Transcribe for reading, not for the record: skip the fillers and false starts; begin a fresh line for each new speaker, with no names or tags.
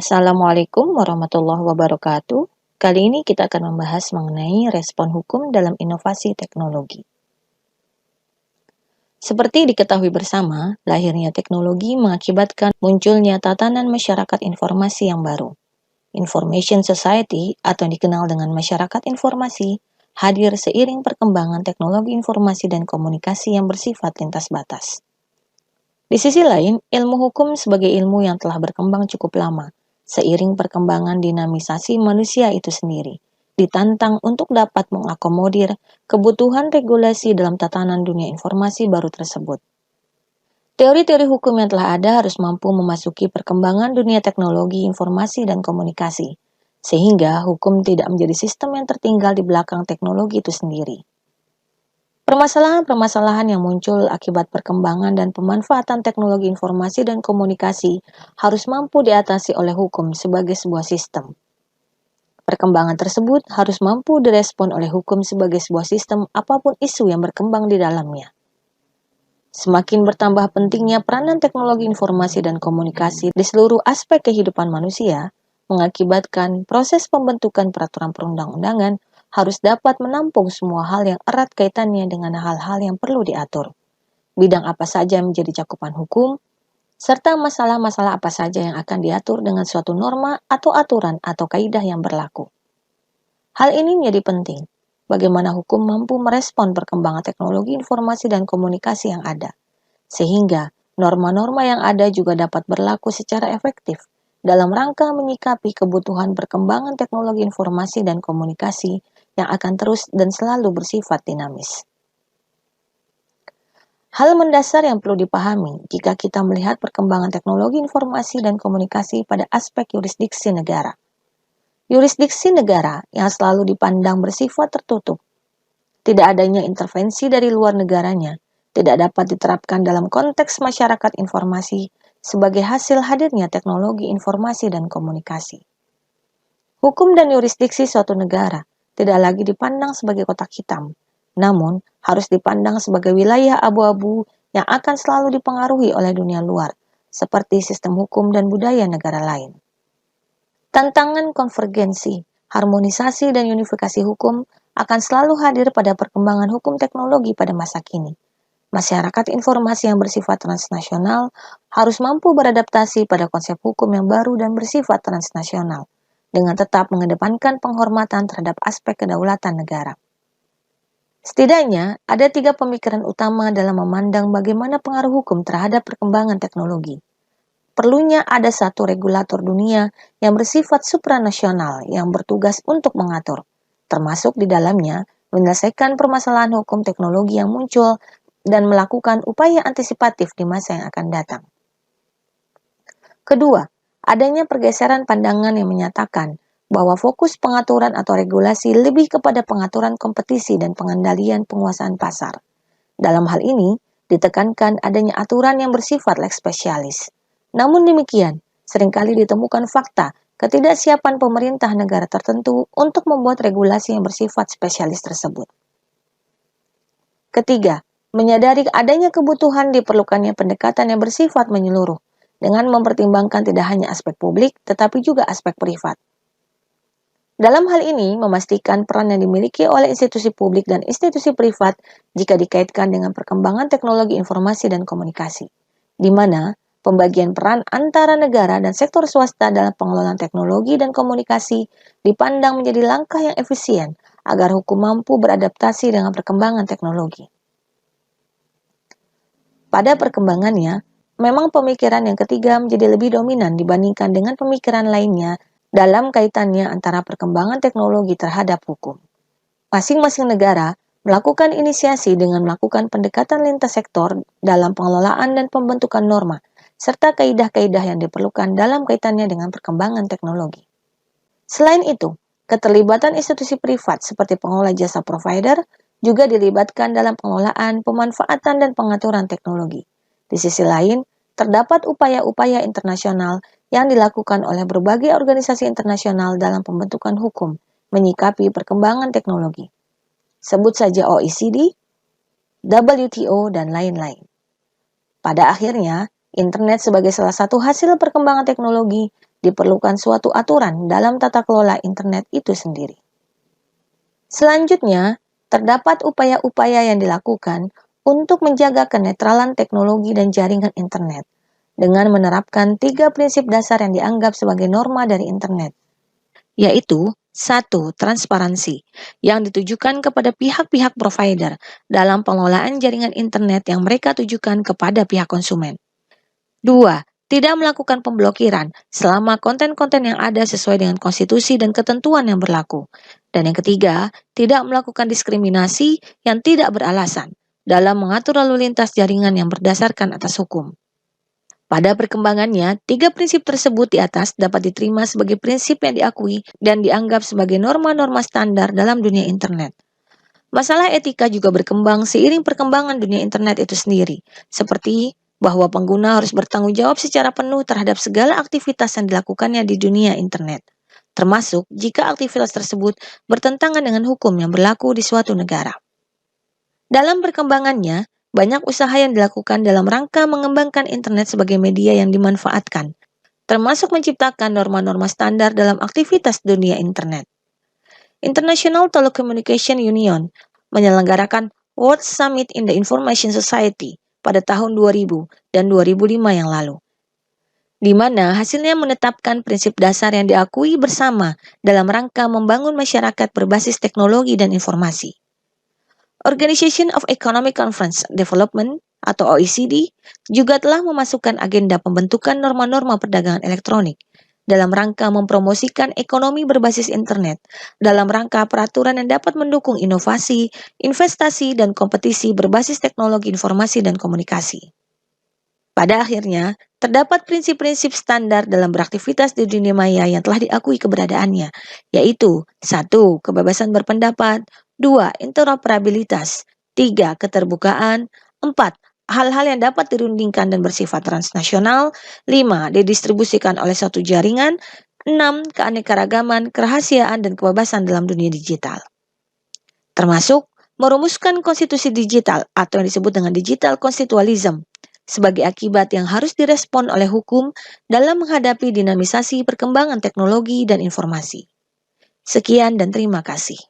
Assalamualaikum warahmatullahi wabarakatuh. Kali ini kita akan membahas mengenai respon hukum dalam inovasi teknologi. Seperti diketahui bersama, lahirnya teknologi mengakibatkan munculnya tatanan masyarakat informasi yang baru. Information Society atau dikenal dengan masyarakat informasi hadir seiring perkembangan teknologi informasi dan komunikasi yang bersifat lintas batas. Di sisi lain, ilmu hukum sebagai ilmu yang telah berkembang cukup lama, seiring perkembangan dinamisasi manusia itu sendiri, ditantang untuk dapat mengakomodir kebutuhan regulasi dalam tatanan dunia informasi baru tersebut. Teori-teori hukum yang telah ada harus mampu memasuki perkembangan dunia teknologi informasi dan komunikasi, sehingga hukum tidak menjadi sistem yang tertinggal di belakang teknologi itu sendiri. Permasalahan-permasalahan yang muncul akibat perkembangan dan pemanfaatan teknologi informasi dan komunikasi harus mampu diatasi oleh hukum sebagai sebuah sistem. Perkembangan tersebut harus mampu direspon oleh hukum sebagai sebuah sistem apapun isu yang berkembang di dalamnya. Semakin bertambah pentingnya peranan teknologi informasi dan komunikasi di seluruh aspek kehidupan manusia, mengakibatkan proses pembentukan peraturan perundang-undangan harus dapat menampung semua hal yang erat kaitannya dengan hal-hal yang perlu diatur. Bidang apa saja yang menjadi cakupan hukum, serta masalah-masalah apa saja yang akan diatur dengan suatu norma atau aturan atau kaidah yang berlaku. Hal ini menjadi penting, bagaimana hukum mampu merespon perkembangan teknologi informasi dan komunikasi yang ada, sehingga norma-norma yang ada juga dapat berlaku secara efektif dalam rangka menyikapi kebutuhan perkembangan teknologi informasi dan komunikasi yang akan terus dan selalu bersifat dinamis. Hal mendasar yang perlu dipahami jika kita melihat perkembangan teknologi informasi dan komunikasi pada aspek yurisdiksi negara. Yurisdiksi negara yang selalu dipandang bersifat tertutup, tidak adanya intervensi dari luar negaranya, tidak dapat diterapkan dalam konteks masyarakat informasi sebagai hasil hadirnya teknologi informasi dan komunikasi. Hukum dan yurisdiksi suatu negara tidak lagi dipandang sebagai kotak hitam, namun harus dipandang sebagai wilayah abu-abu yang akan selalu dipengaruhi oleh dunia luar, seperti sistem hukum dan budaya negara lain. Tantangan konvergensi, harmonisasi, dan unifikasi hukum akan selalu hadir pada perkembangan hukum teknologi pada masa kini. Masyarakat informasi yang bersifat transnasional harus mampu beradaptasi pada konsep hukum yang baru dan bersifat transnasional, dengan tetap mengedepankan penghormatan terhadap aspek kedaulatan negara. Setidaknya, ada 3 pemikiran utama dalam memandang bagaimana pengaruh hukum terhadap perkembangan teknologi. Perlunya ada satu regulator dunia yang bersifat supranasional yang bertugas untuk mengatur, termasuk di dalamnya menyelesaikan permasalahan hukum teknologi yang muncul dan melakukan upaya antisipatif di masa yang akan datang. Kedua, adanya pergeseran pandangan yang menyatakan bahwa fokus pengaturan atau regulasi lebih kepada pengaturan kompetisi dan pengendalian penguasaan pasar. Dalam hal ini, ditekankan adanya aturan yang bersifat lex specialis. Namun demikian, seringkali ditemukan fakta ketidaksiapan pemerintah negara tertentu untuk membuat regulasi yang bersifat spesialis tersebut. Ketiga, menyadari adanya kebutuhan diperlukannya pendekatan yang bersifat menyeluruh, dengan mempertimbangkan tidak hanya aspek publik, tetapi juga aspek privat. Dalam hal ini, memastikan peran yang dimiliki oleh institusi publik dan institusi privat jika dikaitkan dengan perkembangan teknologi informasi dan komunikasi, di mana pembagian peran antara negara dan sektor swasta dalam pengelolaan teknologi dan komunikasi dipandang menjadi langkah yang efisien agar hukum mampu beradaptasi dengan perkembangan teknologi. Pada perkembangannya, memang pemikiran yang ketiga menjadi lebih dominan dibandingkan dengan pemikiran lainnya dalam kaitannya antara perkembangan teknologi terhadap hukum. Masing-masing negara melakukan inisiasi dengan melakukan pendekatan lintas sektor dalam pengelolaan dan pembentukan norma, serta kaidah-kaidah yang diperlukan dalam kaitannya dengan perkembangan teknologi. Selain itu, keterlibatan institusi privat seperti pengelola jasa provider juga dilibatkan dalam pengelolaan, pemanfaatan, dan pengaturan teknologi. Di sisi lain, terdapat upaya-upaya internasional yang dilakukan oleh berbagai organisasi internasional dalam pembentukan hukum menyikapi perkembangan teknologi. Sebut saja OECD, WTO, dan lain-lain. Pada akhirnya, internet sebagai salah satu hasil perkembangan teknologi diperlukan suatu aturan dalam tata kelola internet itu sendiri. Selanjutnya, terdapat upaya-upaya yang dilakukan untuk menjaga kenetralan teknologi dan jaringan internet dengan menerapkan 3 prinsip dasar yang dianggap sebagai norma dari internet, yaitu: 1. Transparansi, yang ditujukan kepada pihak-pihak provider dalam pengelolaan jaringan internet yang mereka tujukan kepada pihak konsumen. 2. Tidak melakukan pemblokiran selama konten-konten yang ada sesuai dengan konstitusi dan ketentuan yang berlaku. Dan yang ketiga, tidak melakukan diskriminasi yang tidak beralasan dalam mengatur lalu lintas jaringan yang berdasarkan atas hukum. Pada perkembangannya, 3 prinsip tersebut di atas dapat diterima sebagai prinsip yang diakui dan dianggap sebagai norma-norma standar dalam dunia internet. Masalah etika juga berkembang seiring perkembangan dunia internet itu sendiri, seperti bahwa pengguna harus bertanggung jawab secara penuh terhadap segala aktivitas yang dilakukannya di dunia internet, termasuk jika aktivitas tersebut bertentangan dengan hukum yang berlaku di suatu negara. Dalam perkembangannya, banyak usaha yang dilakukan dalam rangka mengembangkan internet sebagai media yang dimanfaatkan, termasuk menciptakan norma-norma standar dalam aktivitas dunia internet. International Telecommunication Union menyelenggarakan World Summit in the Information Society pada tahun 2000 dan 2005 yang lalu, di mana hasilnya menetapkan prinsip dasar yang diakui bersama dalam rangka membangun masyarakat berbasis teknologi dan informasi. Organization of Economic Conference Development atau OECD juga telah memasukkan agenda pembentukan norma-norma perdagangan elektronik dalam rangka mempromosikan ekonomi berbasis internet, dalam rangka peraturan yang dapat mendukung inovasi, investasi, dan kompetisi berbasis teknologi informasi dan komunikasi. Pada akhirnya, terdapat prinsip-prinsip standar dalam beraktivitas di dunia maya yang telah diakui keberadaannya, yaitu 1. Kebebasan berpendapat, 2. Interoperabilitas, 3. Keterbukaan, 4. Hal-hal yang dapat dirundingkan dan bersifat transnasional, 5. Didistribusikan oleh suatu jaringan, 6. Keanekaragaman, kerahasiaan, dan kebebasan dalam dunia digital. Termasuk merumuskan konstitusi digital atau yang disebut dengan digital constitutionalism sebagai akibat yang harus direspon oleh hukum dalam menghadapi dinamisasi perkembangan teknologi dan informasi. Sekian dan terima kasih.